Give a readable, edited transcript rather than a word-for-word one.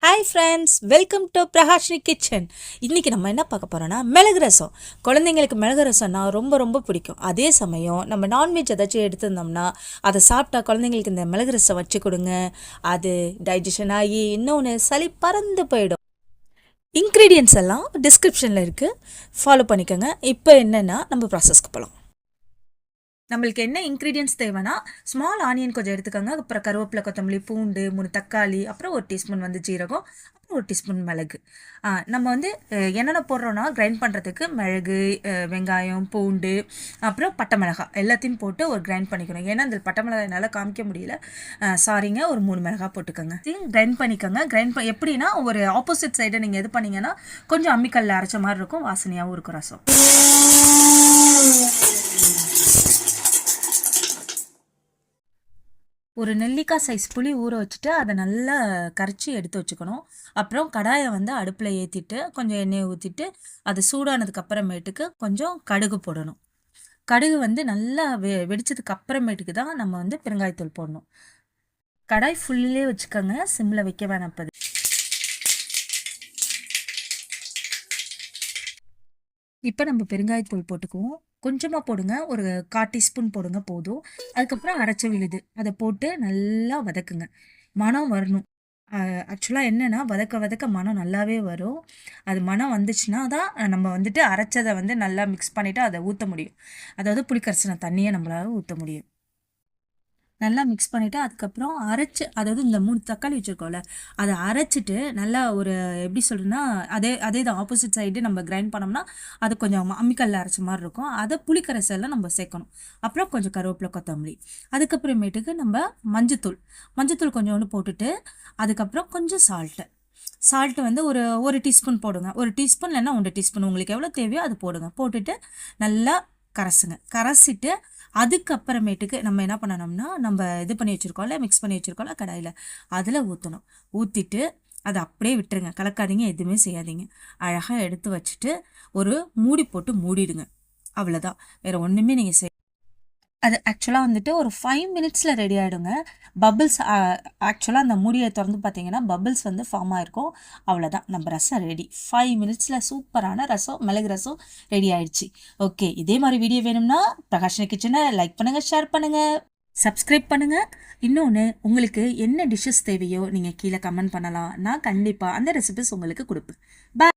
Hi friends, welcome to Prakashini kitchen. இன்றைக்கி நம்ம என்ன பார்க்க போகிறோன்னா மிளகு ரசம். குழந்தைங்களுக்கு மிளகு ரசம்னா ரொம்ப ரொம்ப பிடிக்கும். அதே சமயம் நம்ம நான்வெஜ் ஏதாச்சும் எடுத்திருந்தோம்னா அதை சாப்பிட்டா குழந்தைங்களுக்கு இந்த மிளகு ரசம் வச்சு கொடுங்க. அது டைஜஷன் ஆகி இன்னொன்று சளி பறந்து போயிடும். இன்க்ரீடியன்ட்ஸ் எல்லாம் டிஸ்கிரிப்ஷனில் இருக்குது, ஃபாலோ பண்ணிக்கோங்க. இப்போ என்னென்னா நம்ம ப்ராசஸ்க்கு போகலாம். நம்மளுக்கு என்ன இன்க்ரீடியன்ஸ் தேவைன்னா, ஸ்மால் ஆனியன் கொஞ்சம் எடுத்துக்கோங்க. அப்புறம் கருவேப்பிலை, கொத்தமல்லி, பூண்டு, 3 தக்காளி, அப்புறம் 1 டீஸ்பூன் ஜீரகம், அப்புறம் 1 டீஸ்பூன் மிளகு. நம்ம என்னென்ன போடுறோன்னா, கிரைண்ட் பண்ணுறதுக்கு மிளகு, வெங்காயம், பூண்டு, அப்புறம் பட்டை மிளகாய் எல்லாத்தையும் போட்டு ஒரு கிரைண்ட் பண்ணிக்கணும். ஏன்னா அந்த பட்டை மிளகாய் என்னால் காமிக்க முடியல, சாரிங்க. ஒரு 3 மிளகாய் போட்டுக்கோங்க. கிரைண்ட் பண்ணிக்கோங்க. எப்படின்னா, ஒரு ஆப்போசிட் சைடை நீங்கள் இது பண்ணிங்கன்னா கொஞ்சம் அம்மிக்கல்ல அரைச்ச மாதிரி இருக்கும், வாசனையாகவும் இருக்கும் ரசம். ஒரு நெல்லிக்காய் சைஸ் புளி ஊற வச்சுட்டு அதை நல்லா கரைச்சி எடுத்து வச்சுக்கணும். அப்புறம் கடாயை அடுப்பில் ஏற்றிட்டு கொஞ்சம் எண்ணெயை ஊற்றிட்டு அது சூடானதுக்கு அப்புறமேட்டுக்கு கொஞ்சம் கடுகு போடணும். கடுகு நல்லா வெடிச்சதுக்கு அப்புறமேட்டுக்கு தான் நம்ம பெருங்காயத்தூள் போடணும். கடாய் ஃபுல்லே வச்சுக்கோங்க, சிம்மில் வைக்க வேணாம். இப்போ நம்ம பெருங்காயத்தூள் போட்டுக்குவோம். கொஞ்சமாக போடுங்க, ஒரு 1/4 டீஸ்பூன் போடுங்க போதும். அதுக்கப்புறம் அரைச்ச விழுது அதை போட்டு நல்லா வதக்குங்க. மனம் வரணும். ஆக்சுவலாக என்னென்னா, வதக்க மனம் நல்லாவே வரும். அது மனம் வந்துச்சுன்னா தான் நம்ம அரைச்சதை நல்லா மிக்ஸ் பண்ணிவிட்டு அதை ஊற்ற முடியும். அதாவது புளிக்கரைச்சின தண்ணியை நம்மளால் ஊற்ற முடியும். நல்லா மிக்ஸ் பண்ணிவிட்டு அதுக்கப்புறம் அரைச்சி, அதாவது இந்த 3 தக்காளி வச்சுருக்கோம்ல, அதை அரைச்சிட்டு நல்லா ஒரு எப்படி சொல்கிறேன்னா, அதே தான் ஆப்போசிட் சைடு நம்ம கிரைண்ட் பண்ணோம்னா அது கொஞ்சம் அம்மிக்கல்ல அரைச்ச மாதிரி இருக்கும். அதை புளிக்கரைசலில் நம்ம சேர்க்கணும். அப்புறம் கொஞ்சம் கருவேப்பிலை, கொத்தமல்லி, அதுக்கப்புறமேட்டுக்கு நம்ம மஞ்சத்தூள் கொஞ்சோண்டு போட்டுட்டு அதுக்கப்புறம் கொஞ்சம் சால்ட்டு ஒரு டீஸ்பூன் போடுங்க. 1 டீஸ்பூன் இல்லைன்னா 1 டீஸ்பூன், உங்களுக்கு எவ்வளோ தேவையோ அது போடுங்க. போட்டுட்டு நல்லா கரைச்சிட்டு அதுக்கப்புறமேட்டுக்கு நம்ம என்ன பண்ணணும்னா, நம்ம இது பண்ணி வச்சுருக்கோம்ல, மிக்ஸ் பண்ணி வச்சுருக்கோம்ல கடாயில், அதில் ஊற்றிட்டு அதை அப்படியே விட்டுருங்க. கலக்காதீங்க, எதுவுமே செய்யாதீங்க. அழகாக எடுத்து வச்சுட்டு ஒரு மூடி போட்டு மூடிடுங்க. அவ்வளோதான், வேறு ஒன்றுமே நீங்கள் அது ஆக்சுவலாக ஒரு 5 மினிட்ஸில் ரெடி ஆகிடுங்க. பபிள்ஸ் ஆக்சுவலாக அந்த மூடியை திறந்து பார்த்தீங்கன்னா பபிள்ஸ் ஃபார்ம் ஆகிருக்கும். அவ்வளோதான், நம்ம ரசம் ரெடி. 5 மினிட்ஸில் சூப்பரான ரசம், மிளகு ரசம் ரெடி ஆயிடுச்சு. ஓகே, இதே மாதிரி வீடியோ வேணும்னா பிரகாஷ்னி கிச்சனை லைக் பண்ணுங்கள், ஷேர் பண்ணுங்கள், சப்ஸ்கிரைப் பண்ணுங்கள். இன்னொன்று, உங்களுக்கு என்ன டிஷ்ஷஸ் தேவையோ நீங்கள் கீழே கமெண்ட் பண்ணலாம். நான் கண்டிப்பாக அந்த ரெசிபிஸ் உங்களுக்கு கொடுப்பேன். பாய்.